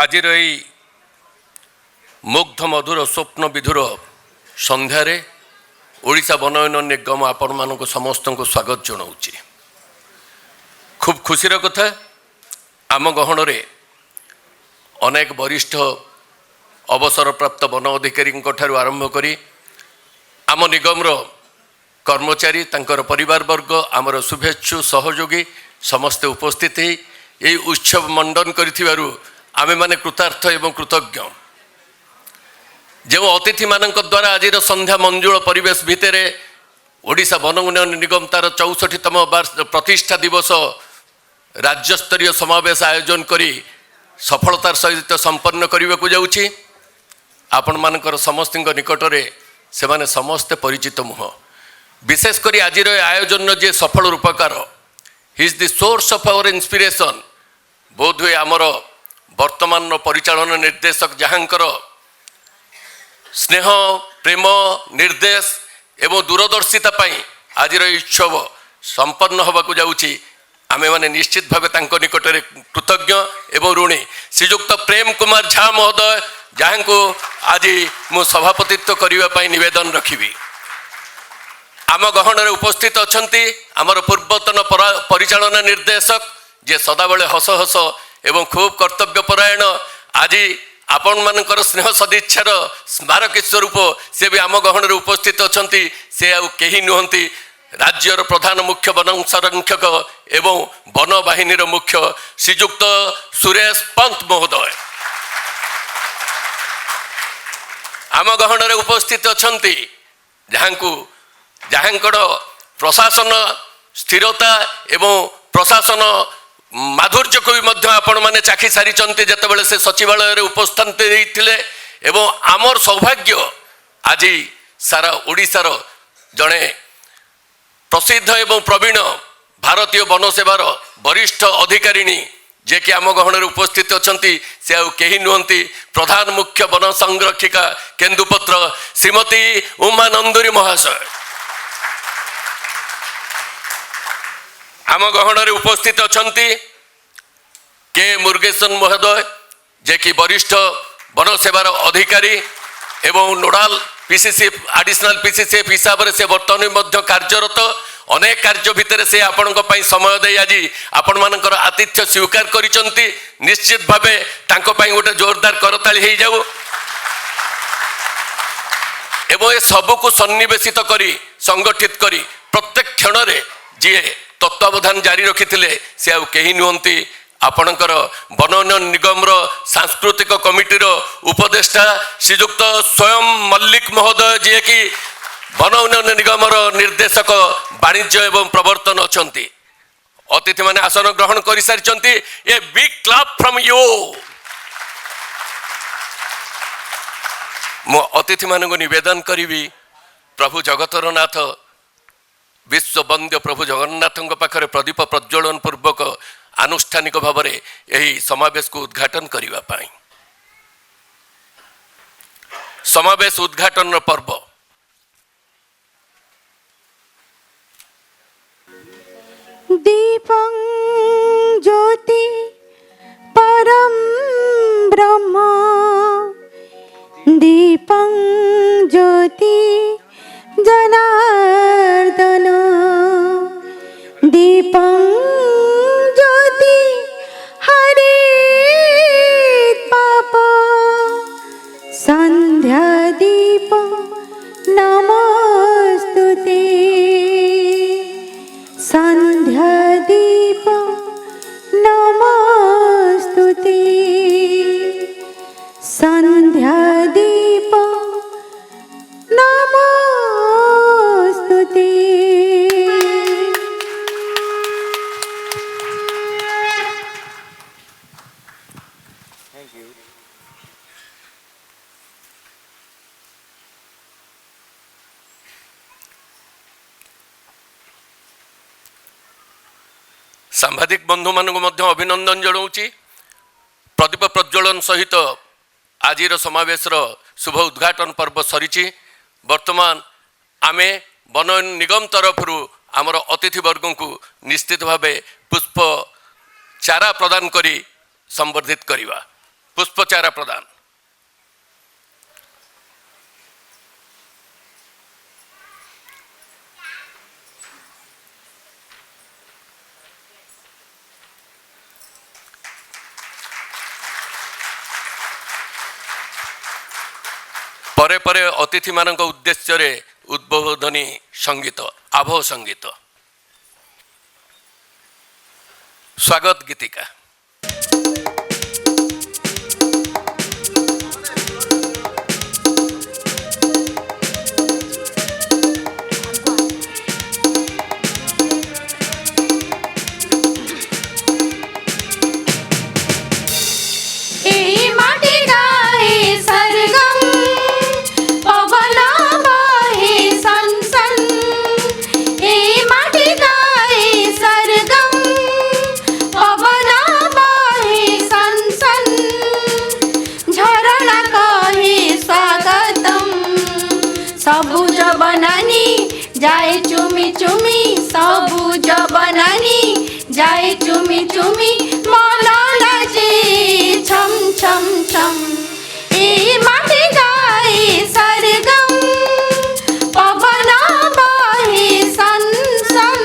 आज मुग्ध मधुर स्वप्न विधुर संध्यारे ओडिशा वनोन्नयन निगम आपण मानक समस्त को स्वागत जनाऊँगी। खूब खुशीर कथा आम गहन अनेक वरिष्ठ अवसरप्राप्त वन अधिकारी आरंभ करी आम निगमर कर्मचारी तांकर परिवार वर्ग आमर शुभेच्छु सहयोगी समस्ते उपस्थित यही उत्सव मंडन करिथिबारु आमे माने कृतार्थ एवं कृतज्ञ। जो अतिथि मानक द्वारा आज संध्या मंजुल परिवेश भितर ओडिशा वन उन्नयन निगम तार 64तम प्रतिष्ठा दिवस राज्यस्तरीय समावेश आयोजन करी सफलतार सहित संपन्न करने को जाउछि। आपण मानकर समस्त निकटरे से माने समस्ते परिचित मुह। विशेषकर आज आयोजन जे सफल रूपकार he is the source of our inspiration. बोध हुए आमर वर्तमान परिचालन निर्देशक जहाँकर स्नेह प्रेम निर्देश एवं दूरदर्शिता आज उत्सव संपन्न होबाकू जाउछि। आमे माने निश्चित भावे तांको निकटरे कृतज्ञ एवं ऋणी। श्रीयुक्त प्रेम कुमार झा महोदय जहाँ को आज मु सभापतित्व करने निवेदन रखिबी। आम गहन उपस्थित अच्छा आमर पूर्वतन परिचालन निर्देशक जे सदाबले हस हस एवं खूब कर्तव्यपरायण आज आपण मानकर स्नेह सदिच्छार स्मारक स्वरूप से भी आम गहन उपस्थित अच्छा। से आउ केही नुहंती राज्यर प्रधान मुख्य वन संरक्षक एवं वन बाहिनीर मुख्य श्रीयुक्त सुरेश पंत महोदय आम गहन उपस्थित अच्छा। जहाँकर प्रशासन स्थिरता एवं प्रशासन माधुर्य को भी आपण मैंने चाखी सारी जितेबाला से सचिवालय उपस्थित होते एवं आमर सौभाग्य आज सारा ओडिशार जड़े प्रसिद्ध एवं प्रवीण भारतीय वन सेवार वरिष्ठ अधिकारिणी जे कि आम गहन उपस्थित अच्छा। से आउ केही नुहंती प्रधान मुख्य वन संरक्षिका केन्दुपत्र श्रीमती उमा नंदुरी महाशय आम गहन उपस्थित अच्छा। के मुरुगेशन महोदय जे कि वरिष्ठ वन सेवार अधिकारी एवं नोडाल पीसीसी एडिशनल पीसीसीएफ हिसाब से बर्तमान कार्यरत अनेक कार्य भितर से आपण समय दे आज आपण मानकर आतिथ्य स्वीकार करिसंती। निश्चित भावे तांको पई गोटे जोरदार करताली हो जाऊ एवं ये सबू को सन्निवेशित करी संगठित करी प्रत्येक क्षण रे जी तत्वावधान जारी रखिथिले से आउ केही नुहंती आपणकर वन उन्नयन निगम सांस्कृतिक कमिटीर उपदेष्टा श्रीयुक्त स्वयं मल्लिक महोदय जी कि वन उन्नयन निगम निर्देशक वाणिज्य एवं प्रवर्तन अच्छा। अतिथि माने आसन ग्रहण कर सारी a big clap from you. मो अतिथि मानक निवेदन करी प्रभु जगतर नाथ विश्व वंद्य प्रभु जगन्नाथ पाखरे प्रदीप प्रज्वलन पूर्वक आनुष्ठानिक भाव में यही समावेश को उद्घाटन करने पाई। समावेश उद्घाटन पर्व दीपं ज्योति परम ब्रह्म दीपं ज्योति जनार्दन दीपं ज्योति हरे पाप संध्या दीप नमस्तुते संध्या दीप नमस्तुते संध्या दीप नमस्तुते। सांबादिक बंधु मानक अभिनंदन जनाऊँगी। प्रदीप प्रज्वलन सहित आज समावेश शुभ उद्घाटन पर्व सरी। वर्तमान आमे वन निगम तरफ आमर अतिथि वर्ग को निश्चित भावे पुष्प चारा प्रदान करी संवर्धित करिवा। पुष्पचारा प्रदान। परे परे अतिथि मानक उद्देश्य रे उद्बोधनी संगीत आभव संगीत स्वागत गीतिका। सबुज बनानी जाए चुमी चुमी, सबुज बनानी जाए चुमी चुमी, मन लाजे छम छम छम। ए माटी गाए सरगम, पवन बहे सन सन।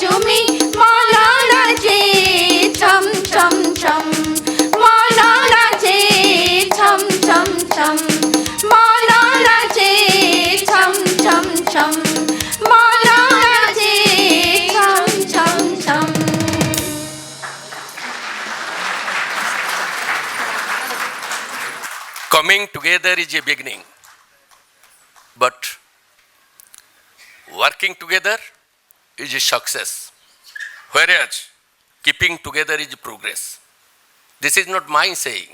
chumi, mala nache, chum chum chum. Mala nache, chum chum chum. Mala nache, chum chum chum. Mala nache, chum chum chum. Coming together is a beginning, but working together is a success, whereas keeping together is progress. This is not my saying,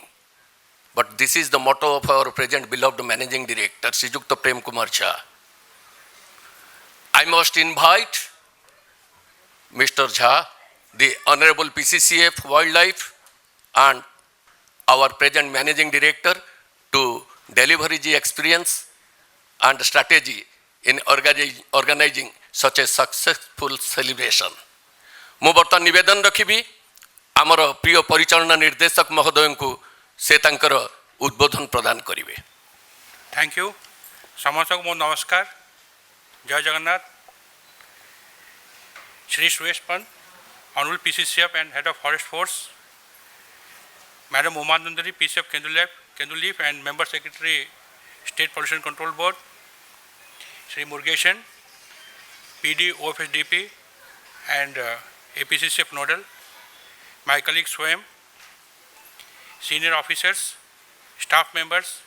but this is the motto of our present beloved Managing Director, Srijukta Prem Kumar Jha. I must invite Mr. Jha, the Honorable PCCF Wildlife, and our present Managing Director to deliver his experience and strategy in organizing such a successful celebration. ମୁଁ ବର୍ତ୍ତମାନ ନିବେଦନ ରଖିବି ଆମର ପ୍ରିୟ ପରିଚାଳନା ନିର୍ଦ୍ଦେଶକ ମହୋଦୟଙ୍କୁ ସେ ତାଙ୍କର ଉଦ୍ବୋଧନ ପ୍ରଦାନ କରିବେ। थैंक यू ସମସ୍ତଙ୍କୁ ମୋ ନମସ୍କାର ଜୟ Jagannath Shri Suresh Pant honourable PCCF and head of forest force madam Uma Nandari PCF Kenduleaf and member secretary state pollution control board Shri Murgeshan PD OFSDP and APCCF nodal my colleague Swayam senior officers staff members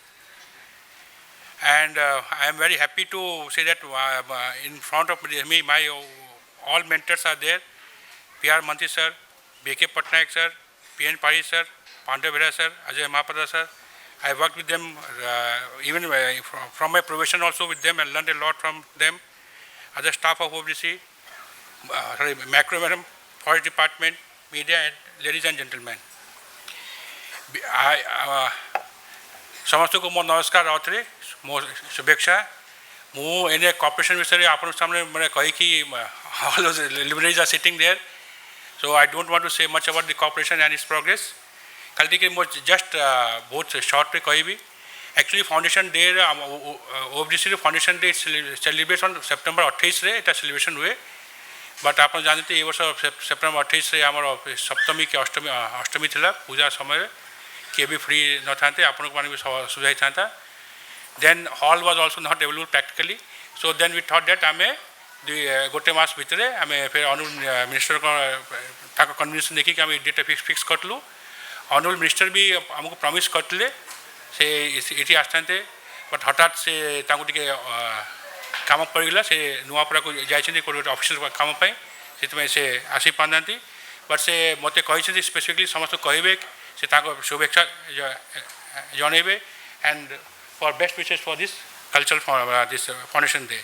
and I am very happy to say that in front of me my all mentors are there. PR Mantri sir, BK Patnaik sir, PN Pari sir, Pandey Bera sir, Ajay Mahapada sir. I worked with them even from my profession also with them and learned a lot from them. Other staff of OFDC, macro madam, forest department, media and ladies and gentlemen. ସମସ୍ତଙ୍କୁ ମୋ ନମସ୍କାର ଆଉଥରେ ମୋ ଶୁଭେଚ୍ଛା ମୁଁ ଏନେ corporation ବିଷୟରେ ଆପଣଙ୍କ ସାମ୍ନାରେ ମାନେ କହିକି all those luminaries are sitting there so I don't want to say much about the corporation and its progress ଖାଲି ଟିକେ ମୁଁ ଜଷ୍ଟ ବହୁତ ସର୍ଟରେ କହିବି actually foundation day OFDC ର foundation day celebration ସେପ୍ଟେମ୍ବର 28ରେ ଏଟା ସେଲିବ୍ରେସନ୍ ହୁଏ ବଟ୍ ଆପଣ ଜାଣନ୍ତି ଏ ବର୍ଷ ସେପ୍ଟେମ୍ବର 28ରେ ଆମର ସପ୍ତମୀ କି ଅଷ୍ଟମୀ ଥିଲା ପୂଜା ସମୟରେ କିଏ ବି ଫ୍ରି ନଥାନ୍ତେ ଆପଣଙ୍କ ମାନେ ବି ସୁବିଧା ହେଇଥାନ୍ତା then hall was also not available practically so then we thought that ଆମେ ଗୋଟେ ମାସ ଭିତରେ ଆମେ ଫେର ଅନୁଲ ମିନିଷ୍ଟରଙ୍କ ତାଙ୍କ କନଭିନ୍ସ ଦେଖିକି ଆମେ ଡେଟ୍ ଫିକ୍ସ କରିଥିଲୁ ଅନୁଲ ମିନିଷ୍ଟର ବି ଆମକୁ ପ୍ରମିସ୍ କରିଥିଲେ ସେ ଏଠି ଆସିଥାନ୍ତେ ବଟ୍ ହଠାତ୍ ସେ ତାଙ୍କୁ ଟିକେ କାମ ପଡ଼ିଗଲା ସେ ନୂଆପଡ଼ାକୁ ଯାଇଛନ୍ତି ଗୋଟେ ଅଫିସିଆଲ କାମ ପାଇଁ ସେଥିପାଇଁ ସେ ଆସିପାରୁନାହାନ୍ତି ବଟ୍ ସେ ମୋତେ କହିଛନ୍ତି ସ୍ପେସିଫିକଲି ସମସ୍ତଙ୍କୁ କହିବେ ସେ ତାଙ୍କ ଶୁଭେଚ୍ଛା ଜଣାଇବେ and for best wishes for this cultural this foundation day.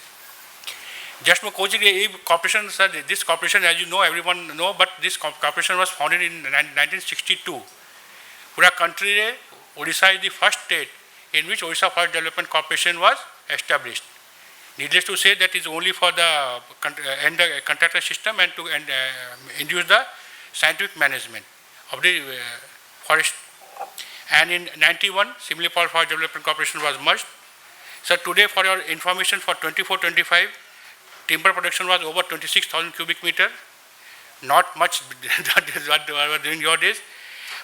Just my coaching corporation, sir, this corporation, as you know, everyone know, but this corporation was founded in 1962. Pura country, Odisha is the first state in which Odisha Forest Development Corporation was established. Needless to say, that is only for the end contractor system and to induce the scientific management of the forest. And in 91, Simli Forest Development Corporation was merged. So today, for your information, for 24-25, timber production was over 26,000 cubic meter. Not much during your days,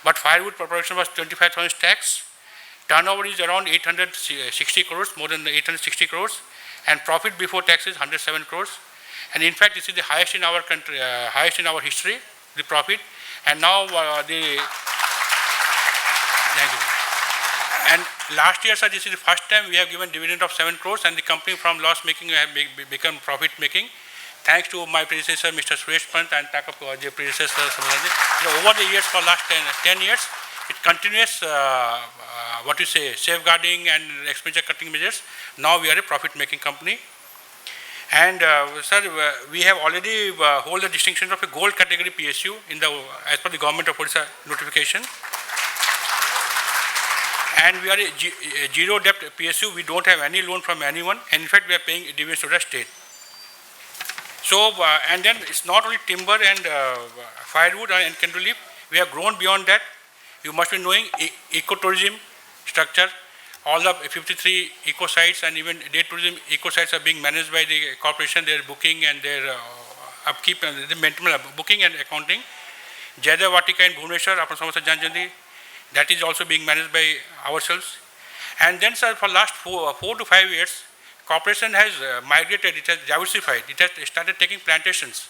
but firewood production was 25,000 stacks. Turnover is around 860 crores, more than 860 crores, and profit before tax is 107 crores. And in fact, this is the highest in our country, highest in our history, the profit. And now Thank you. And last year, sir, this is the first time we have given dividend of 7 crores and the company from loss making have become profit making. Thanks to my predecessor, Mr. Suresh Pant, and the predecessor, over the years, for last 10 years, it continues, safeguarding and expenditure cutting measures. Now we are a profit making company. And sir, we have already hold the distinction of a gold category PSU as per the government of Odisha notification. And we are a zero debt PSU. We don't have any loan from anyone. And in fact, we are paying dividends to the state. So, and then it's not only timber and firewood and candle leaf. We have grown beyond that. You must be knowing ecotourism structure. All the 53 eco sites and even day tourism eco sites are being managed by the corporation. Their booking and their upkeep the maintenance booking and accounting. Jayadeva Vatika in Bhubaneswar, आपण समस्त जानते, that is also being managed by ourselves. And then, sir, for last 4 to 5 years, corporation has migrated, it has diversified, it has started taking plantations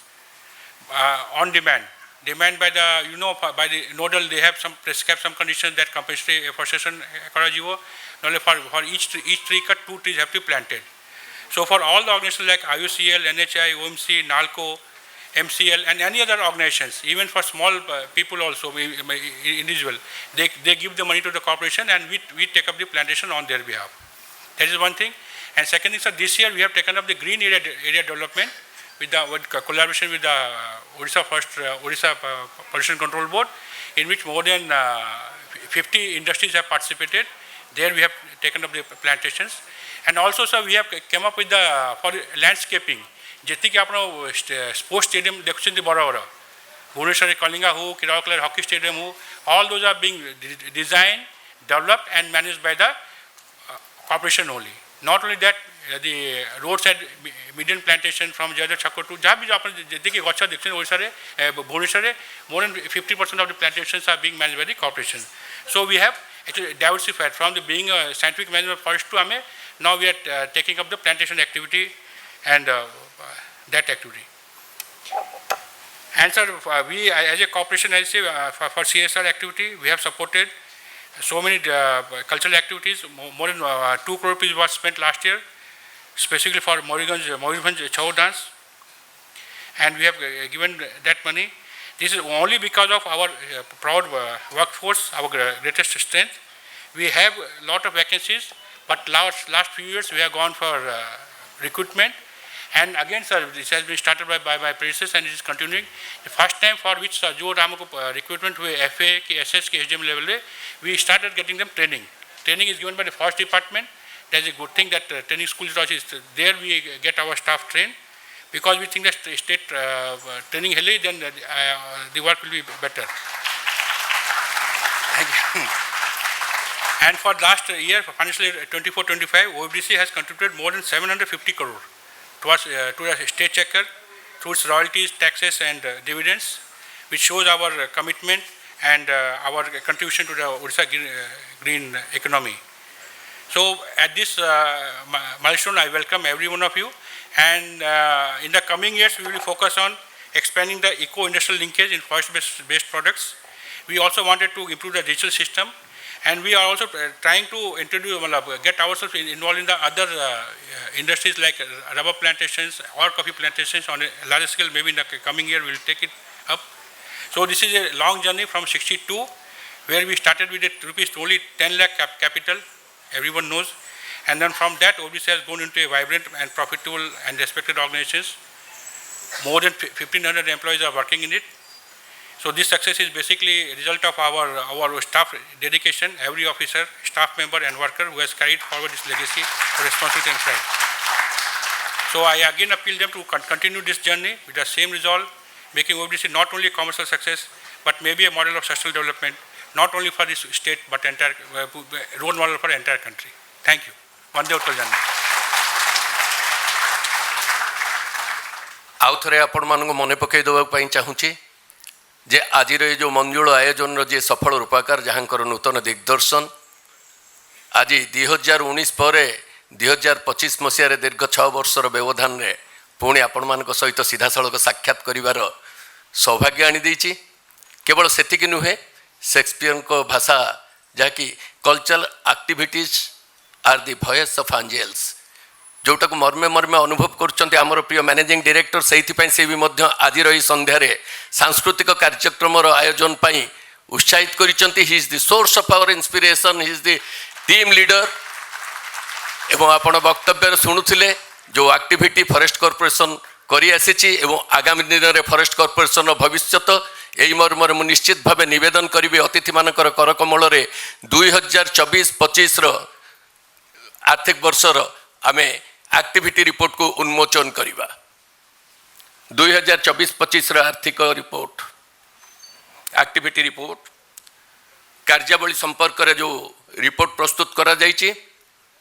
on demand. Demand by the, you know, by the nodal, they have some prescribed some conditions that compensatory afforestation ecology. For each tree cut, 2 trees have to be planted. So for all the organizations like IUCL, NHI, OMC, NALCO, MCL, and any other organizations, even for small people also, individual, they give the money to the corporation and we take up the plantation on their behalf. That is one thing. And second thing, sir, this year we have taken up the green area development with collaboration with the Odisha Pollution Control Board, in which more than 50 industries have participated. There we have taken up the plantations. And also, sir, we have come up with the for landscaping. Jeti ki apno sports stadium देखुछन्ति बड़ा बड़ा भुवनेश्वर कलिंगा हो किराकलर hockey stadium हो, all those are being designed, developed and managed by the corporation only. Not only that, the roadside median plantation from Jayadeva Chakra to जहाँ भी जो आपने देखिए गच्छा देखते हैं ओडिशा रे भुवनेश्वर रे more than 50% of the plantations are being managed by the corporation. So we have actually diversified from the being a scientific management forest to AME. Now we are taking up the plantation activity and that activity. And sir, we as a corporation, I say for CSR activity, we have supported so many cultural activities. More than 2 crore rupees was spent last year, specifically for Moribhanj Chau dance, and we have given that money. This is only because of our proud workforce, our greatest strength. We have a lot of vacancies, but last few years we have gone for recruitment. And again, sir, this has been started by my predecessors and it is continuing. The first time for which जो हमको recruitment हुए FA के SS के HDM level में, we started getting them training. Training is given by the forest department. That is a good thing that training schools is there. We get our staff trained because we think that state training hele, then the work will be better. Thank you. And for last year, for financial year 24-25, OFDC has contributed more than 750 crore towards to the state checker through its royalties, taxes and dividends, which shows our commitment and our contribution to the Odisha green economy. So at this milestone, I welcome every one of you, and in the coming years, we will focus on expanding the eco-industrial linkage in forest-based products. We also wanted to improve the digital system, and we are also trying to get ourselves involved in the other industries like rubber plantations or coffee plantations on a larger scale. Maybe in the coming year we will take it up. So this is a long journey from 62, where we started with only 10 lakh capital, everyone knows. And then from that, OFDC has gone into a vibrant and profitable and respected organizations. More than 1,500 employees are working in it. So this success is basically a result of our staff dedication, every officer, staff member and worker who has carried forward this legacy of responsibility and pride. So I again appeal them to continue this journey with the same resolve, making OFDC not only a commercial success, but maybe a model of social development, not only for this state, but entire role model for the entire country. Thank you. Vande Uttal Janani. आउ थे आपण मानक मन पकई देवाई चाहूँगी जे आज जो मंजुल आयोजन जी सफल रूपाकार जहाँकर नूतन दिग्दर्शन आज 2019 पर 2025 मसीह दीर्घ 6 वर्षर व्यवधान में पुणी आपण मान सहित सीधा सड़क साक्षात कर सौभाग्य आनी केवल सेतिक नुहे शेक्सपियर को भाषा जहाँकि cultural activities are the voice of angels जोटा को मर्मे मर्मे अनुभव कर प्रिय मैनेजिंग डायरेक्टर से भी आज संध्यारे सांस्कृतिक कार्यक्रम आयोजन पाई उत्साहित करिसेंती. He is the source of our inspiration, he is the team leader. एवं आपण वक्तव्य शुणुले जो एक्टिविटी फॉरेस्ट कॉर्पोरेशन करी आसी एवं आगामी दिन में फॉरेस्ट कॉर्पोरेशन भविष्यत यही मर्मर मु निश्चित भाव निवेदन करी अतिथि मानकर करकमल 2024-25 आर्थिक वर्षर आमे एक्टिविटी रिपोर्ट को उन्मोचन करिबा. 2024-25 आर्थिक रिपोर्ट एक्टिविटी रिपोर्ट कार्यावली संपर्क रे जो रिपोर्ट प्रस्तुत करा जायछि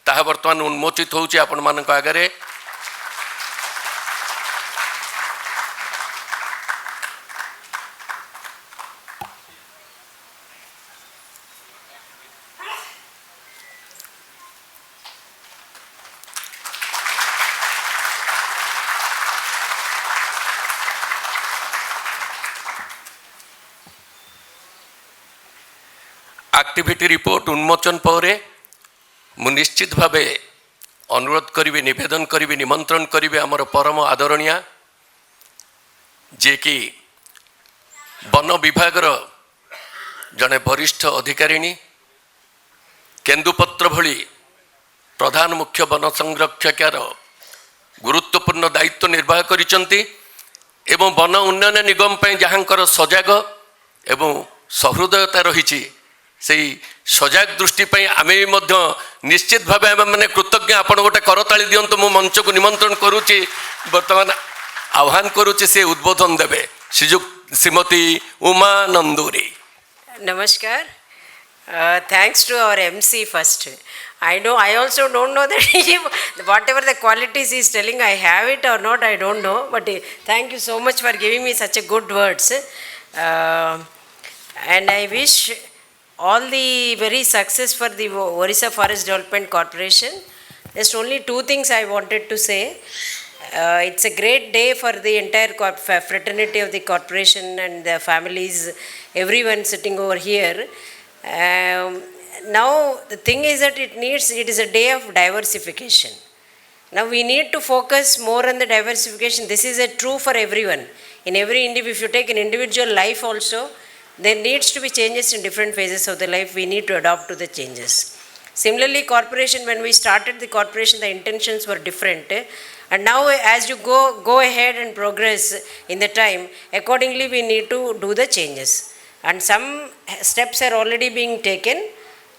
ताहा वर्तमान उन्मोचित होउछि आपण मानक आगरे. ଆକ୍ଟିଭିଟି ରିପୋର୍ଟ ଉନ୍ମୋଚନ ପରେ ମୁଁ ନିଶ୍ଚିତ ଭାବେ ଅନୁରୋଧ କରିବି, ନିବେଦନ କରିବି, ନିମନ୍ତ୍ରଣ କରିବି ଆମର ପରମ ଆଦରଣୀୟା ଯିଏକି ବନ ବିଭାଗର ଜଣେ ବରିଷ୍ଠ ଅଧିକାରିଣୀ, କେନ୍ଦୁପତ୍ର ଭଳି ପ୍ରଧାନ ମୁଖ୍ୟ ବନ ସଂରକ୍ଷକାର ଗୁରୁତ୍ୱପୂର୍ଣ୍ଣ ଦାୟିତ୍ୱ ନିର୍ବାହ କରିଛନ୍ତି ଏବଂ ବନ ଉନ୍ନୟନ ନିଗମ ପାଇଁ ଯାହାଙ୍କର ସଜାଗ ଏବଂ ସହୃଦୟତା ରହିଛି ସେଇ ସଜାଗ ଦୃଷ୍ଟି ପାଇଁ ଆମେ ବି ମଧ୍ୟ ନିଶ୍ଚିତ ଭାବେ ଆମେ ମାନେ କୃତଜ୍ଞ। ଆପଣ ଗୋଟେ କରତାଳି ଦିଅନ୍ତୁ। ମୁଁ ମଞ୍ଚକୁ ନିମନ୍ତ୍ରଣ କରୁଛି, ବର୍ତ୍ତମାନ ଆହ୍ୱାନ କରୁଛି ସେ ଉଦ୍ବୋଧନ ଦେବେ Shrimati Uma Nanduri. Namaskar. Thanks to our MC first. I also don't know that whatever the qualities he is telling, I have it or not, I don't know. But thank you so much for giving me such a good words. And I wish all the very success for the Orissa Forest Development Corporation. Just only two things I wanted to say. It's a great day for the entire fraternity of the corporation and the families, everyone sitting over here. Now the thing is that it is a day of diversification. Now we need to focus more on the diversification. This is true for everyone. In every if you take an individual life also, there needs to be changes in different phases of the life. We need to adapt to the changes. Similarly, corporation, when we started the corporation, the intentions were different. And now as you go ahead and progress in the time, accordingly we need to do the changes. And some steps are already being taken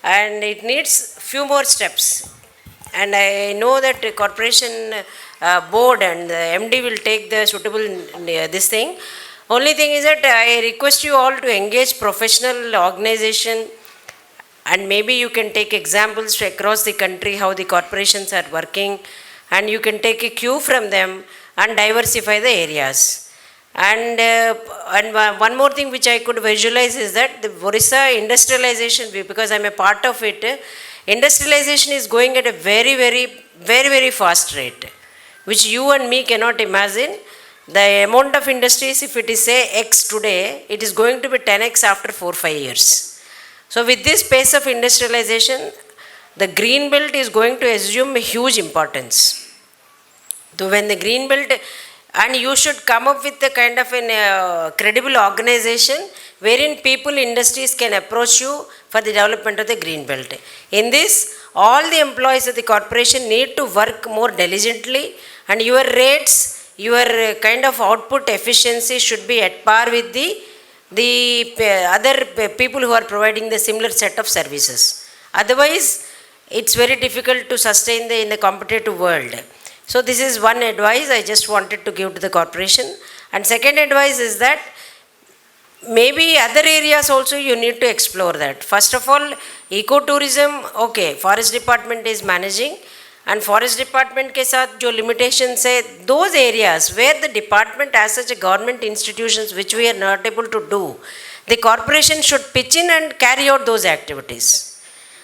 and it needs few more steps. And I know that the corporation board and the MD will take the suitable this thing. Only thing is that I request you all to engage professional organization, and maybe you can take examples across the country how the corporations are working, and you can take a cue from them and diversify the areas. And one more thing which I could visualize is that the Orissa industrialization, because I'm a part of it, industrialization is going at a very, very, very, very fast rate, which you and me cannot imagine. The amount of industries, if it is say X today, it is going to be 10X after 4-5 years. So with this pace of industrialization, the green belt is going to assume a huge importance. So when the green belt, and you should come up with a kind of a credible organization wherein people, industries can approach you for the development of the green belt. In this, all the employees of the corporation need to work more diligently, and your rates, your kind of output efficiency should be at par with the other people who are providing the similar set of services. Otherwise, it's very difficult to sustain in the competitive world. So this is one advice I just wanted to give to the corporation. And second advice is that maybe other areas also you need to explore that. First of all, ecotourism, okay, forest department is managing, and forest department के साथ जो limitations है, those areas where the department as such a government institutions which we are not able to do, the corporation should pitch in and carry out those activities.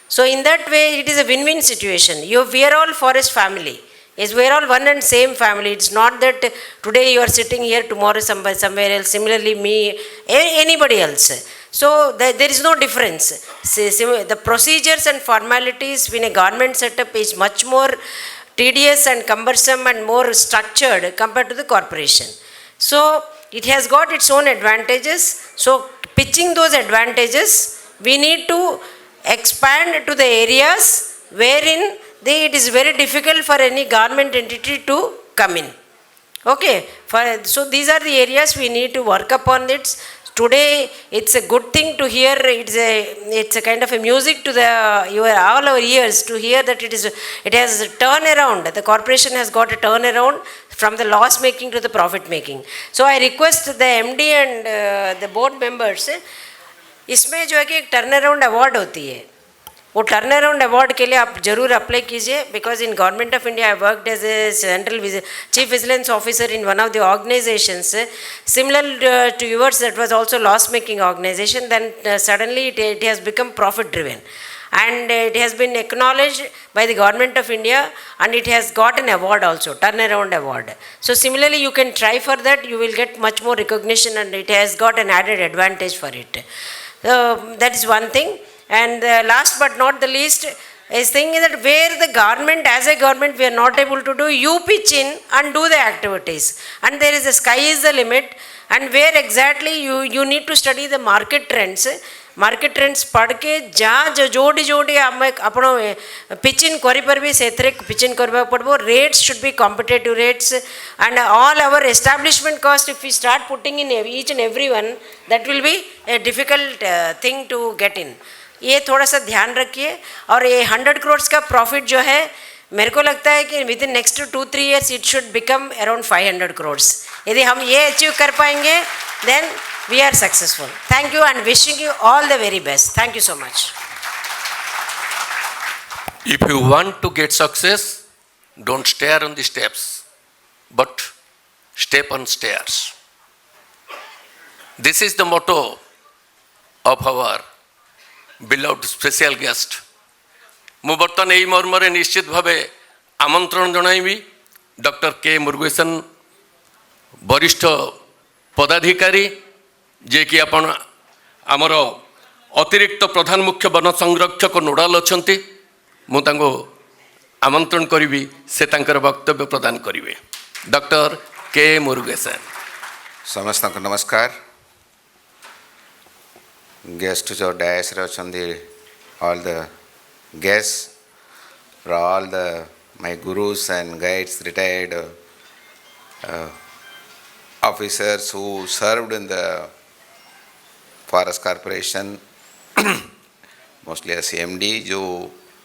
So in that way, it is a win-win situation. We are all forest family. Yes, we are all one and same family. It's not that today you are sitting here, tomorrow somewhere else, similarly me, anybody else. So there is no difference. The procedures and formalities in a government setup is much more tedious and cumbersome and more structured compared to the corporation. So it has got its own advantages. So pitching those advantages, we need to expand to the areas wherein it is very difficult for any government entity to come in. Okay, so these are the areas we need to work upon it. Today, it's a good thing to hear. It's a kind of a music to all our ears to hear that it has a turnaround. The corporation has got a turnaround from the loss making to the profit making. So I request the MD and the board members, इसमें जो है कि एक turnaround award होती है, वो turn around award के लिए आप जरूर अप्लाई कीजिए. Because in government of India I worked as a central chief vigilance officer in one of the organisations similar to yours that was also loss making organization. Then suddenly it has become profit driven, and it has been acknowledged by the government of India, and it has got an award also, turnaround award. So similarly you can try for that, you will get much more recognition, and it has got an added advantage for it. That is one thing. And last but not the least is thing is that where the government, as a government, we are not able to do, you pitch in and do the activities. And there is a sky is the limit. And where exactly you need to study the market trends. Market trends पढ़ के जहाँ जो जोड़ी जोड़ी आम आप pitch इन करें से पिच इन करवा पड़ो rates should be competitive rates and all our establishment cost if you start putting in each and every one that will be a difficult thing to get in. ये थोड़ा सा ध्यान रखिए. और ये 100 करोड़ का प्रॉफिट जो है मेरे को लगता है कि with in next 2-3 years it should become around 500 crore. यदि हम ये अचीव कर पाएंगे then we are successful. Thank you and wishing you all the very best. Thank you so much. If you want to get success, don't stare on the steps, but step on stairs. This is the motto of our beloved special guest. ମୁଁ ବର୍ତ୍ତମାନ ଏହି ମର୍ମରେ ନିଶ୍ଚିତ ଭାବେ ଆମନ୍ତ୍ରଣ ଜଣାଇବି doctor K Murugesan, ବରିଷ୍ଠ ପଦାଧିକାରୀ, ଯିଏକି ଆପଣ ଆମର ଅତିରିକ୍ତ ପ୍ରଧାନ ମୁଖ୍ୟ ବନ ସଂରକ୍ଷକ ନୋଡାଲ ଅଛନ୍ତି. ମୁଁ ତାଙ୍କୁ ଆମନ୍ତ୍ରଣ କରିବି ସେ ତାଙ୍କର ବକ୍ତବ୍ୟ ପ୍ରଦାନ କରିବେ. Doctor K Murugesan. ସମସ୍ତଙ୍କୁ ନମସ୍କାର. गेस्ट जो डैश रे अछंदी all the guest all the my gurus and guides retired officers who served in the forest corporation mostly as MD जो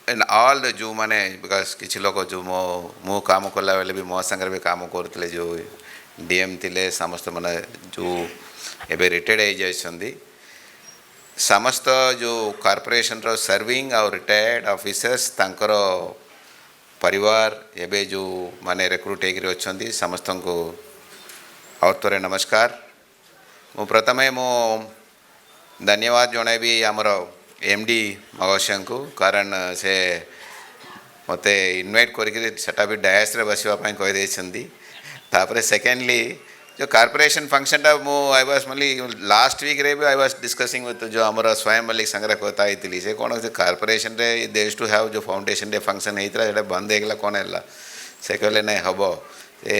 and all the जो माने because किछि लोग जो मो काम करला बेले भी मो संगे भी काम करतले जो DM थिले समस्त माने जो एबे रिटायर्ड हो जाइछंदी समस्त जो कॉर्पोरेशन रो सर्विंग और रिटायर्ड ऑफिसर्स तांकर परिवार एबे जो माने रिक्रूट हेकरी अछंदी समस्त को और तोरे नमस्कार. मु प्रथमे मो धन्यवाद जणाइबी आमर MD महोदय को कारण से मते इनवाइट करके सेटा भी डायस रे बसिबा पई कहि देछंदी. तापरे सेकेंडली जो कॉर्पोरेशन फंक्शन टा मु आई वाज मली लास्ट वीक रे भी आई वाज डिस्कसिंग विथ जो हमर स्वयं मलिक संग्रह कोता आइतली से कोन से कॉर्पोरेशन रे दे टू हैव जो फाउंडेशन डे फंक्शन हेतरा एटा बंद हेगला कोन हेला से कहले नै हबो ए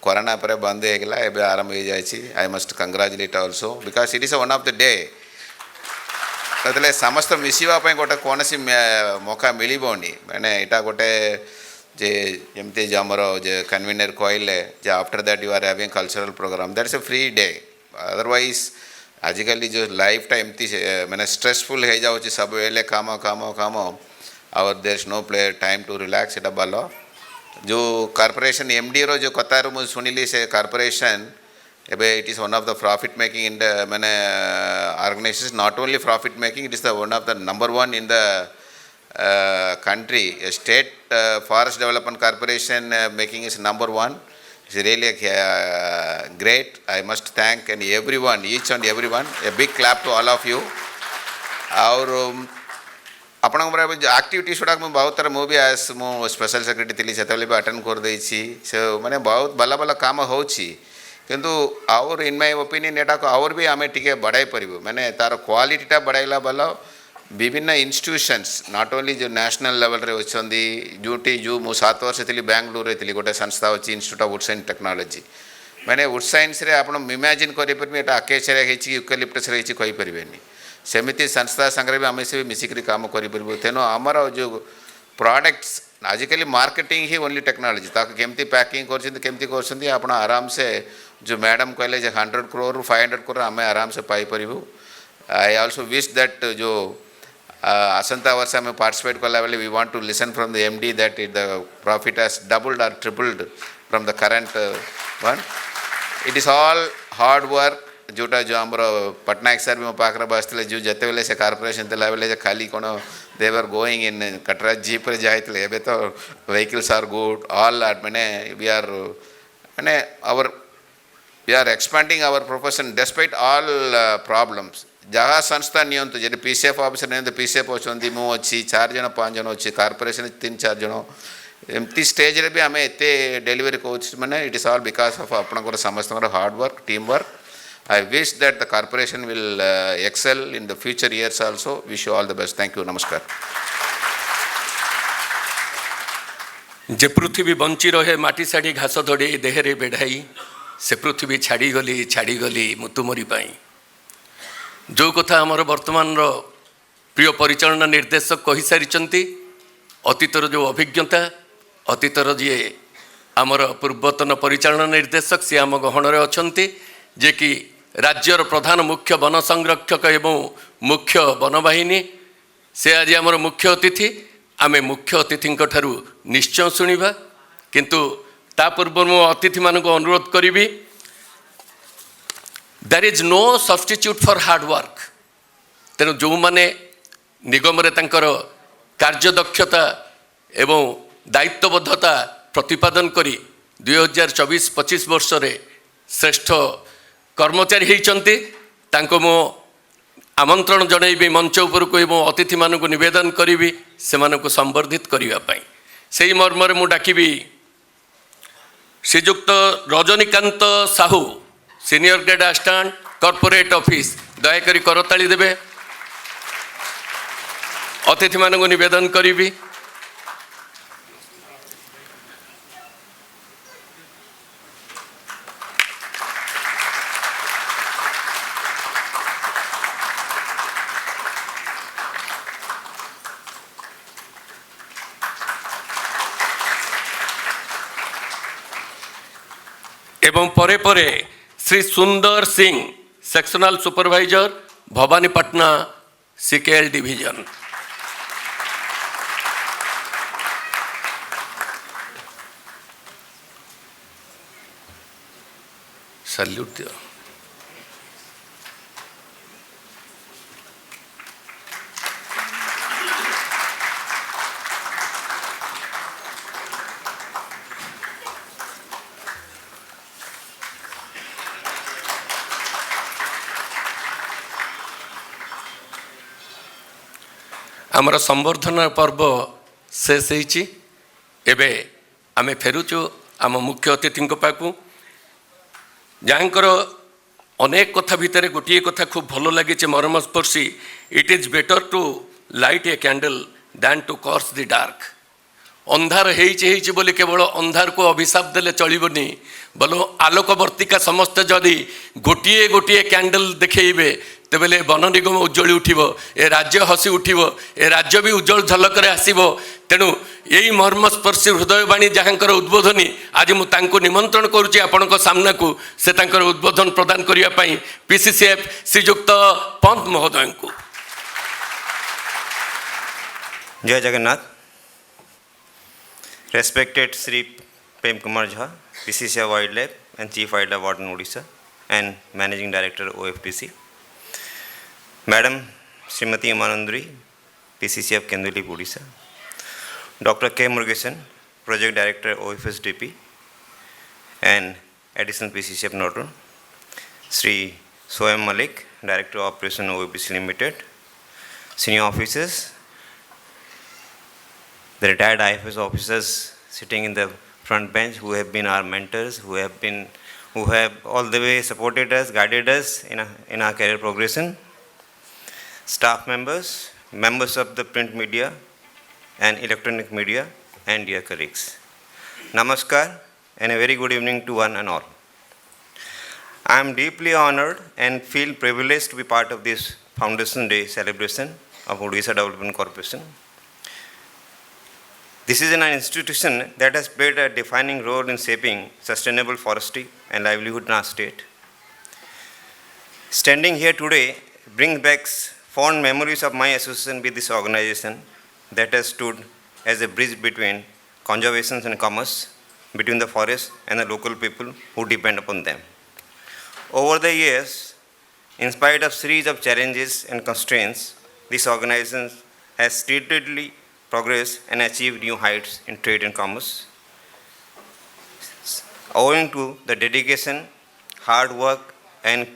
कोरोना पर बंद हेगला एबे आरंभ हो जायछि. I must congratulate also because it is one of the day कहते समस्त मिसवा गोटे कौन सी मौका मिलबनी मैंने यहाँ गोटे जे जमती जो आमर जे कन्वीनर कहले जे after that you are having cultural program that is a free day. Otherwise आजिकल जो लाइफ टा एमती मैंने स्ट्रेसफुल हो जाऊँ सब वेले काम काम काम और there is no play time to relax. एटा भल जो कॉर्पोरेशन MD रो जो कतार मुझे सुनिली से कॉर्पोरेशन एबे it is one of the profit making in the many organization not only profit making it is the one of the number 1 in the country. State Forest Development Corporation making is number 1. It's really great. I must thank and everyone, each and everyone. A big clap to all of you. और आपण activity गुड़ा मुझे बहुत तरह मुझे आस मु special secretary थी से भी अटेंड कर देछि से माने बहुत भल भल काम होछि किंतु आउर इन माय ओपिनियन एटा को आउर भी आमे टिके बढ़ाई परिबो माने तार क्वालिटीटा बढ़ाइला भल विभिन्न इंस्टीट्यूशंस नॉट ओनली जो नेशनल लेवल रे होछंदी जोटी जो मु 7 वर्ष थी बेंगलुरु रे थी गोटे संस्था होछि institute of wood science technology माने वुड साइंस रे आपण इमेजिन करि परबे एटा आकेश रे हेछि यूकेलिप्टस रे हेछि कहि परबेनी सेमिति संस्था संगे भी आम से मिसिक काम करूँ. तेणु आमर जो प्रोडक्ट्स आजिकल मार्केटिंग ही ओनली टेक्नोलॉजी ताकि केमती पैकिंग करमती कर आप आराम से जो मैडम कहले 100 करोड़ 500 करोड़ आम आराम से पाइपर. आई ऑल्सो विश दैट जो आसंता वर्ष आम पार्टिसिपेट कला बेले we want to listen from the MD that it the profit has doubled or tripled from the current one. It is all hard work जोटा जो आमर पटनायक सर भी मो पाखरे बसते जो जिते बेले से कॉर्पोरेशन थिला बेले खाली कौन दे वर गोइंग इन कटरा जीप रे जाइतले एबे तो vehicles are good all many we are many we are expending our profession despite all problems. जहाँ संस्था नियंतु जे PCF ऑफिसर नियंतु PCF होचंदी मु अच्छी 4 जन 5 जन अच्छी कॉर्पोरेशन 3-4 जन एमती स्टेज रे भी आम एते डिलीवरी कोच मैंने it is all because of आपनकर समस्त hard work team work I wish that the corporation will excel in the future years also. Wish you all the best. Thank you. Namaskar. J Prithvi bunchy रहे माटी साड़ी घास धड़े देहरे बेढ़ाई से पृथ्वी छाड़ी गली मुतुमरी पाई जो कथा आमर वर्तमान प्रिय परिचालना निर्देशक कही सारी अतीतर जो अभिज्ञता अतीतर जी आमर पूर्वतन परिचालना निर्देशक सी आम गहणरे अछंती जे कि राज्यर प्रधान मुख्य वन संरक्षक एवं मुख्य वनवाहिनी से आज आमर मुख्य अतिथि आमे मुख्य अतिथि ठारू निश्चय शुणा किंतु ता पूर्व मो अतिथि मानक अनुरोध करी there is no substitute for hard work तेणु जो माने निगम रे तांकर कार्यदक्षता एवं दायित्वबद्धता प्रतिपादन करी 2024-25 वर्ष रे श्रेष्ठ कर्मचारी होइचंती तांको मो आमंत्रण जनइबी मंच उपरको एवं अतिथि मानक निवेदन करी से संबर्धित करने से मर्मरे मु डाकिबी Srijukta Rajanikant Sahu senior grade assistant corporate office दयाकरी करताली देबे अतिथि मानक निवेदन करी एवं परे परे Shri Sundar Singh sectional supervisor Bhawanipatna CKL division salute दियो आमर संवर्धन पर्व शेष होइछि एबे आमे फेरुचु आम मुख्य अतिथि पाखु जहाँकर अनेक कथा भितर गोटे कथा खूब भल लगी मर्मस्पर्शी it is better to light a candle than to curse the dark अंधार होइछि बोली केवल अंधार को अभिशाप देले चलिबनी बोलो आलोकवर्तिका समस्त जदि गोटे गोटे कैंडल देखेबे तेबेले वन निगम उज्जवली उठिब ए राज्य हसी उठिब ए राज्य भी उज्जवल झलक आसब तेणु यही मर्मस्पर्शी हृदयवाणी जहाँकर उद्बोधनी आज मुझे निमंत्रण करुच्ची आपण सामना को से तांकर उद्बोधन प्रदान करने पीसीसीएफ श्रीजुक्त पंत महोदय को जय Jagannath. Respected Sri Prem Kumar Jha, PCCI Wildlife and Chief Wildlife Warden Odisha and Managing Director OFDC. Madam Srimati Amanandri, PCCF Kenduli Odisha. Dr. K. Murugesan, Project Director OFSDP and Additional PCCF Notor. Sri Soham Malik, Director of Operation OFBC Limited. Senior officers, the retired IFS officers sitting in the front bench who have been our mentors, who have all the way supported us, guided us in our career progression. Staff members, members of the print media and electronic media, and dear colleagues. Namaskar and a very good evening to one and all. I am deeply honored and feel privileged to be part of this Foundation Day celebration of Odisha Development Corporation. This is an institution that has played a defining role in shaping sustainable forestry and livelihood in our state. Standing here today brings back fond memories of my association with this organization that has stood as a bridge between conservation and commerce, between the forest and the local people who depend upon them. Over the years, in spite of series of challenges and constraints, this organization has steadily progressed and achieved new heights in trade and commerce. Owing to the dedication, hard work, and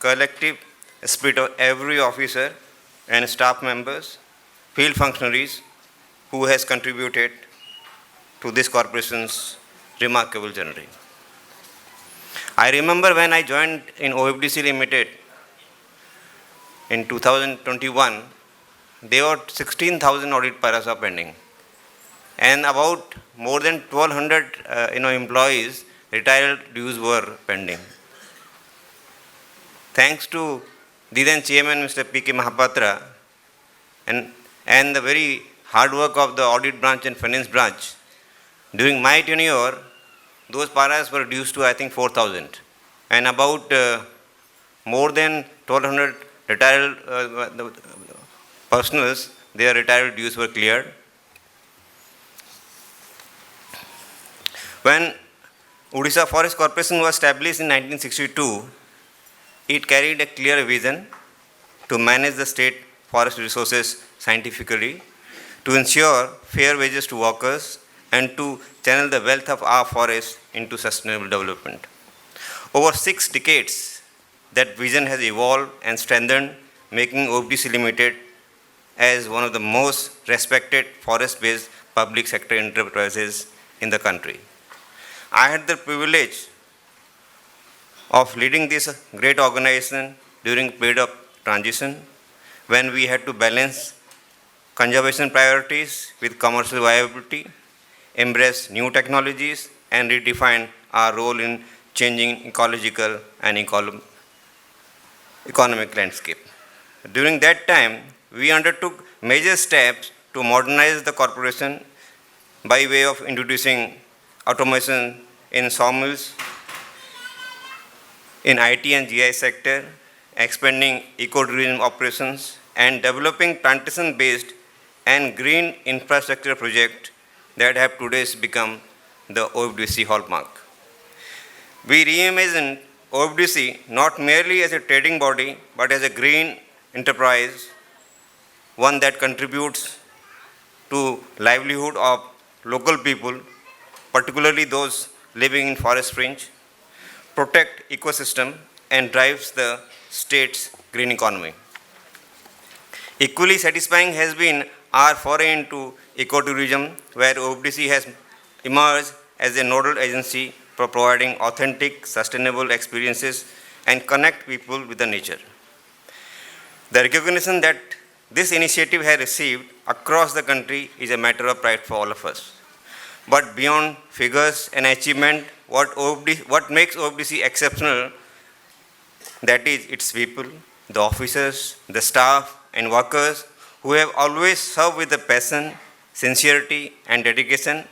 collective spirit of every officer and staff members, field functionaries who has contributed to this corporation's remarkable journey. I remember when I joined in OFDC Limited in 2021, there were 16,000 audit paras are pending. And about more than 1,200 employees, retired dues were pending. Thanks to the then chairman, Mr. P.K. Mahapatra, and the very hard work of the audit branch and finance branch, during my tenure, those paras were reduced to, I think, 4,000. And about more than 1,200 retired personals, their retired dues were cleared. When Odisha Forest Corporation was established in 1962, it carried a clear vision to manage the state forest resources scientifically, to ensure fair wages to workers, and to channel the wealth of our forests into sustainable development. Over 6 decades, that vision has evolved and strengthened, making OFDC Limited as one of the most respected forest-based public sector enterprises in the country. I had the privilege of leading this great organization during period of transition when we had to balance conservation priorities with commercial viability, embrace new technologies, and redefine our role in changing ecological and economic landscape. During that time, we undertook major steps to modernize the corporation by way of introducing automation in sawmills, in IT and GI sector, expanding ecotourism operations, and developing plantation-based and green infrastructure projects that have today become the OFDC hallmark. We reimagined OFDC not merely as a trading body, but as a green enterprise, one that contributes to livelihood of local people, particularly those living in forest fringe, protect ecosystem, and drives the state's green economy. Equally satisfying has been our foray into ecotourism, where OFDC has emerged as a nodal agency for providing authentic, sustainable experiences and connect people with the nature. The recognition that this initiative has received across the country is a matter of pride for all of us. But beyond figures and achievement, what makes OFDC exceptional, that is its people, the officers, the staff, and workers who have always served with a passion, sincerity, and dedication,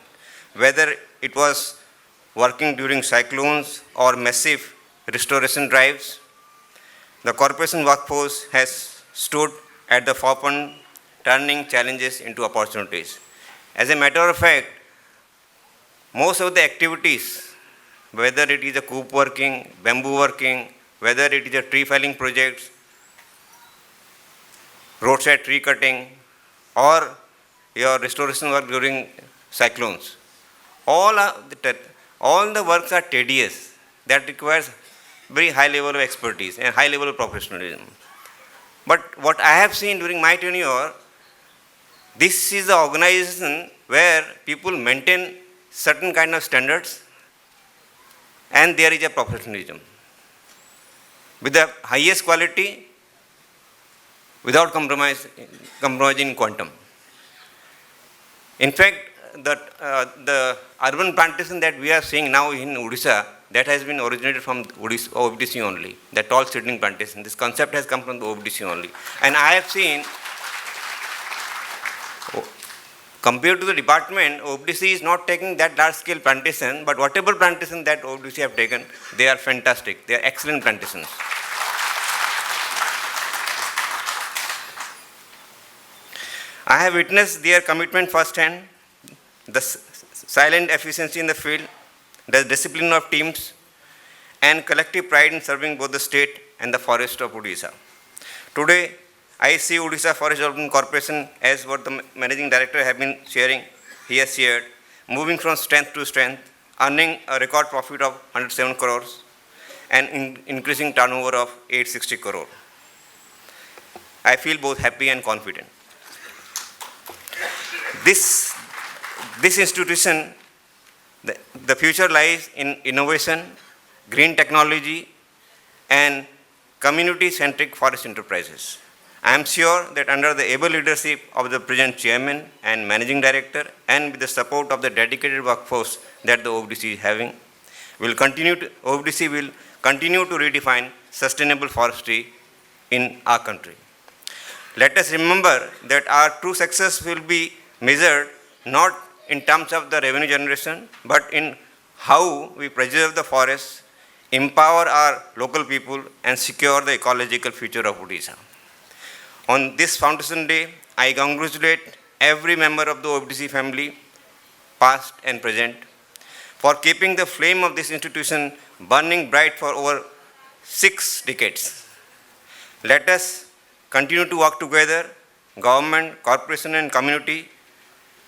whether it was working during cyclones or massive restoration drives. The corporation workforce has stood at the forefront, turning challenges into opportunities. As a matter of fact, most of the activities, whether it is a coop working, bamboo working, whether it is a tree felling projects, roadside tree cutting, or your restoration work during cyclones, all the works are tedious. That requires very high level of expertise and high level of professionalism. But what I have seen during my tenure, this is the organization where people maintain certain kind of standards and there is a professionalism with the highest quality without compromising in quantum. In fact, the urban plantation that we are seeing now in Odisha, that has been originated from OFDC only, the tall seedling plantation. This concept has come from the OFDC only. And I have seen, compared to the department, OFDC is not taking that large scale plantation, but whatever plantation that OFDC have taken, they are fantastic. They are excellent plantations. I have witnessed their commitment firsthand, the silent efficiency in the field, the discipline of teams, and collective pride in serving both the state and the forest of Odisha. Today, I see Odisha Forest Development Corporation, as what the Managing Director have been sharing, he has shared, moving from strength to strength, earning a record profit of 107 crores and increasing turnover of 860 crore. I feel both happy and confident. This institution, the future lies in innovation, green technology, and community-centric forest enterprises. I am sure that under the able leadership of the present chairman and managing director, and with the support of the dedicated workforce that the OFDC is having, OFDC will continue to redefine sustainable forestry in our country. Let us remember that our true success will be measured not in terms of the revenue generation, but in how we preserve the forests, empower our local people, and secure the ecological future of Odisha. On this Foundation Day, I congratulate every member of the OFDC family, past and present, for keeping the flame of this institution burning bright for over 6 decades. Let us continue to work together, government, corporation, and community,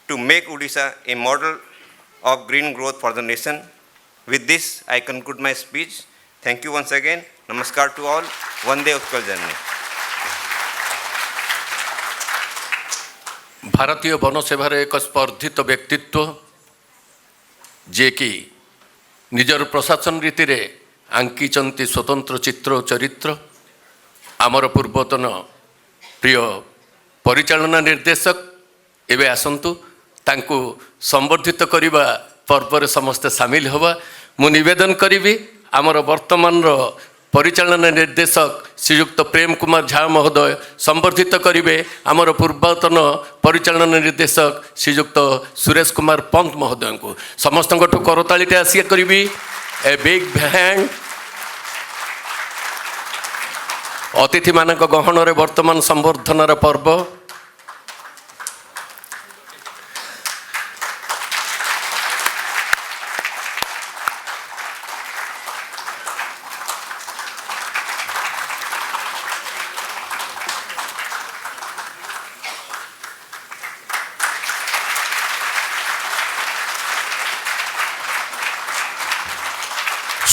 to make Odisha a model of green growth for the nation. With this, I conclude my speech. Thank you once again. Namaskar to all. Vande Utkal Janani. ଭାରତୀୟ ବନ ସେବାର ଏକ ସ୍ପର୍ଦ୍ଧିତ ବ୍ୟକ୍ତିତ୍ୱ ଯିଏକି ନିଜର ପ୍ରଶାସନ ରୀତିରେ ଆଙ୍କିଛନ୍ତି ସ୍ୱତନ୍ତ୍ର ଚିତ୍ର ଓ ଚରିତ୍ର। ଆମର ପୂର୍ବତନ ପ୍ରିୟ ପରିଚାଳନା ନିର୍ଦ୍ଦେଶକ ଏବେ ଆସନ୍ତୁ, ତାଙ୍କୁ ସମ୍ବର୍ଦ୍ଧିତ କରିବା ପର୍ବରେ ସମସ୍ତେ ସାମିଲ ହେବା। ମୁଁ ନିବେଦନ କରିବି ଆମର ବର୍ତ୍ତମାନର ପରିଚାଳନା ନିର୍ଦ୍ଦେଶକ ଶ୍ରୀଯୁକ୍ତ ପ୍ରେମ କୁମାର ଝା ମହୋଦୟ ସମ୍ବର୍ଦ୍ଧିତ କରିବେ ଆମର ପୂର୍ବତନ ପରିଚାଳନା ନିର୍ଦ୍ଦେଶକ ଶ୍ରୀଯୁକ୍ତ ସୁରେଶ କୁମାର ପନ୍ତ ମହୋଦୟଙ୍କୁ। ସମସ୍ତଙ୍କଠୁ କରତାଳିଟେ ଆସିଆ କରିବି। ଏ ବିଗ୍ ହ୍ୟାଣ୍ଡ। ଅତିଥିମାନଙ୍କ ଗହଣରେ ବର୍ତ୍ତମାନ ସମ୍ବର୍ଦ୍ଧନାର ପର୍ବ।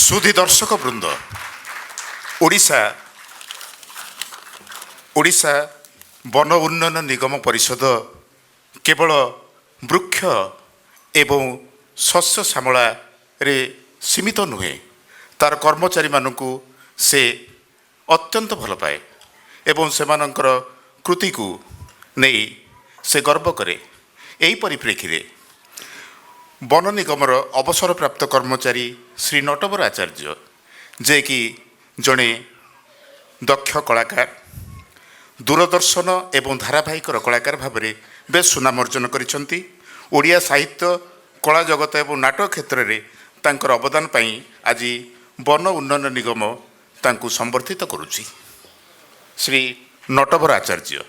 सुधी दर्शक वृंद, ओडिशा वन उन्नयन निगम परिषद केवल वृक्ष एवं शस्य श्यामला रे सीमित नुहे, तार कर्मचारी मानकु से अत्यंत भल पाए एवं सेमानंकर कृति को नहीं से गर्व करे। यही परिप्रेक्षी रे वन निगमर अवसर प्राप्त कर्मचारी श्री नटवर आचार्य, जे कि जड़े दक्ष कलाकार, दूरदर्शन एवं धारावाहिक कलाकार भाव में बेस सुनाम अर्जन करिसेंती। ओडिया साहित्य, कला जगत एवं नाटक क्षेत्र में तांकर अवदान पाई आज वन उन्नयन निगम तांकु संबर्धित करुछि। श्री नटवर आचार्य।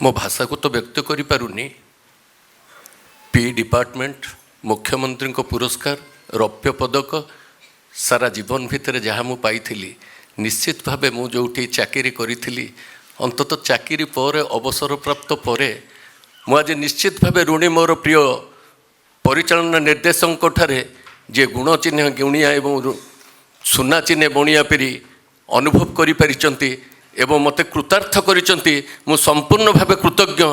मो भाषा को तो व्यक्त करि पारुनी। पी डिपार्टमेंट, मुख्यमंत्री को पुरस्कार, रौप्य पदक, सारा जीवन भितर जहाँ मु पाई निश्चित भावे मु जोठी चाकरी करी अंतत चाकरी पर अवसर प्राप्त परे मु आज निश्चित भावे ऋणी मोर प्रिय परिचालना निर्देशक ठारे जे गुण चिन्ह गुणिया एवं सुना चिन्ह बणिया पीरी अनुभव करि परिचंती एवं मते कृतार्थ करिचंती। मु संपूर्ण भावे कृतज्ञ।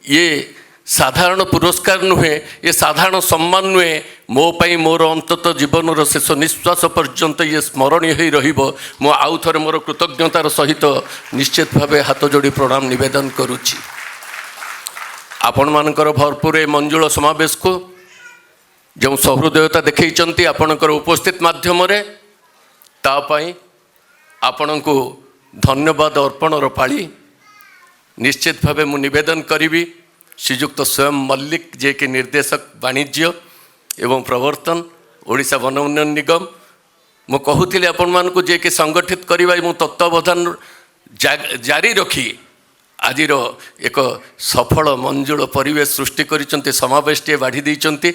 ये साधारण पुरस्कार नुहे, ये साधारण सम्मान नुहे। मो पाई मोर अंतत जीवन शेष निश्वास पर्यंत ये स्मरणीय हो रहिबो। मु आउ थरे मोर कृतज्ञतार सहित निश्चित भावे हाथ जोड़ी प्रणाम निवेदन करुछि। आपण मानकर भरपूर ए मंजुल समावेश को जो सहृदयता देखैचंती आपणकर उपस्थित माध्यम रे, ता पाई आपणको धन्यवाद अर्पणर पाली निश्चित भावे मु निवेदन करी। श्रीजुक्त स्वयं मल्लिक जे कि निर्देशक वाणिज्य एवं प्रवर्तन ओडिशा वन उन्नयन निगम, मु कहूली आपण मानकु जे कि संगठित करबा मु तत्वावधान जारी रखी आजिर एक सफल मंजुल परिवेश सृष्टि करिसंती, समावेशटे बाढ़ी देइचंती।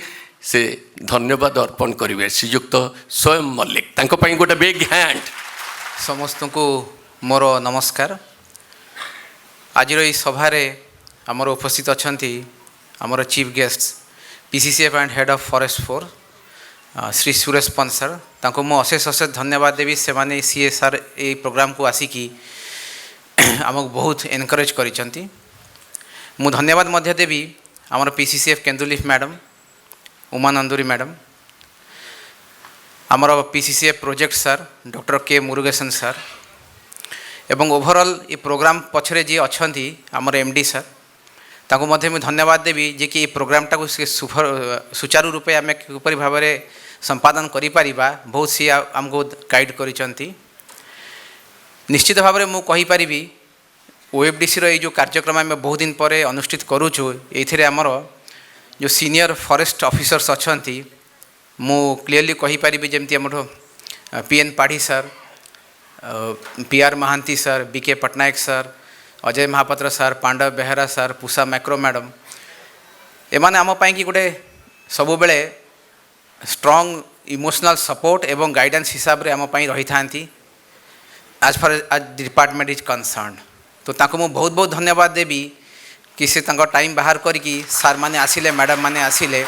से धन्यवाद अर्पण करेंगे श्रीयुक्त स्वयं मल्लिक तांको पई गोटे बिग हैंड। समस्त को मोर नमस्कार। आज सभारे आमर उपस्थित अच्छा आमर chief guest PCCF and head of forest four Shri Suresh Pant sir तांको मो अशेष अशेष धन्यवाद देवी से माने CSR ए प्रोग्राम को आसिकी आमको बहुत एनकरेज करिसंती। मु धन्यवाद मध्य देवी आमर PCCF केंदुलिफ मैडम उमा नंदुरी मैडम आमर PCCF project sir doctor K Murugesan sir एवं ओवरऑल ये प्रोग्राम पछरे जी अच्छी आमर MD सर ताको मध्य मुझे धन्यवाद देवी जे कि प्रोग्रामटा को सुचारू रूपे आम किपर भाव में संपादन करिपारिबा बहुत सी आमको गाइड करिसंती। निश्चित भाव में मुझे OFDC रो जो कार्यक्रम आम बहुत दिन पर अनुष्ठित करूँ ये आमर जो सीनियर फॉरेस्ट ऑफिसर्स अच्छा मु क्लीयरली कहीपरि जमती आम PN Padhi sir PR Mahanty sir BK Pattnaik sir Ajay Mohapatra sir Pandav Behera sir Pusha मैक्रो मैडम एमाने आम पाई कि गोटे सब बेले स्ट्रॉन्ग इमोशनल सपोर्ट एवं गाइडेंस हिसाब रे आम पाई रही थांती as far as department is concern. तो ताको मु बहुत बहुत धन्यवाद देवी कि से तांको टाइम बाहर करके सार माने आसिले मैडम माने आसिले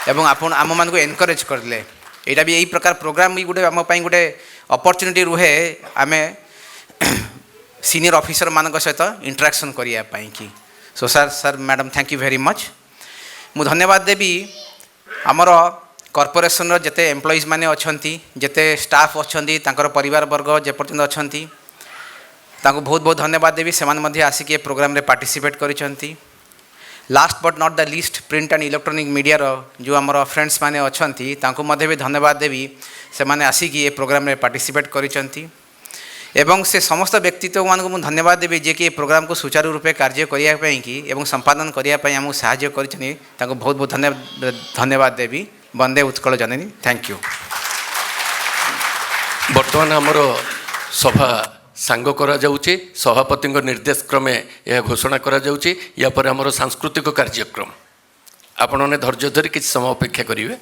एवं आपण आम मान को एनकरेज करले। यहाँ भी यही प्रकार प्रोग्राम भी गोटे आम पाई गोटे अपॉर्चुनिटी रुहे आमे सीनियर ऑफिसर मान सहित इंटरेक्शन करने की। So sir madam thank you very much. मु धन्यवाद देवी आमर कॉर्पोरेशन जिते एम्प्लॉइज माने अच्छी जिते स्टाफ अच्छी तांकर परिवार वर्ग जेपर्यंत अच्छी तांको बहुत बहुत धन्यवाद देवी से आसिक प्रोग्राम रे पार्टिसिपेट करिसंती। Last but not the least print and electronic media जो आमर फ्रेंड्स माने अच्छी तांको मध्य भी धन्यवाद देवी से आसिक ये प्रोग्राम रे पार्टिसिपेट करिसंती एवं से समस्त व्यक्तित्व मान को धन्यवाद देवी जे कि प्रोग्राम को सुचारू रूपे कार्य करने की एवं संपादन करने आमको साहाय्य करिसनी तांको बहुत बहुत धन्यवाद देवी। वंदे उत्कल जननी थैंक यू। वर्तमान आमर सभा सांग करा जाउची सभापति निर्देश क्रमे यह घोषणा करा जाउची या पर आमर सांस्कृतिक कार्यक्रम आपण धैर्य धरी किसी समय अपेक्षा करेंगे।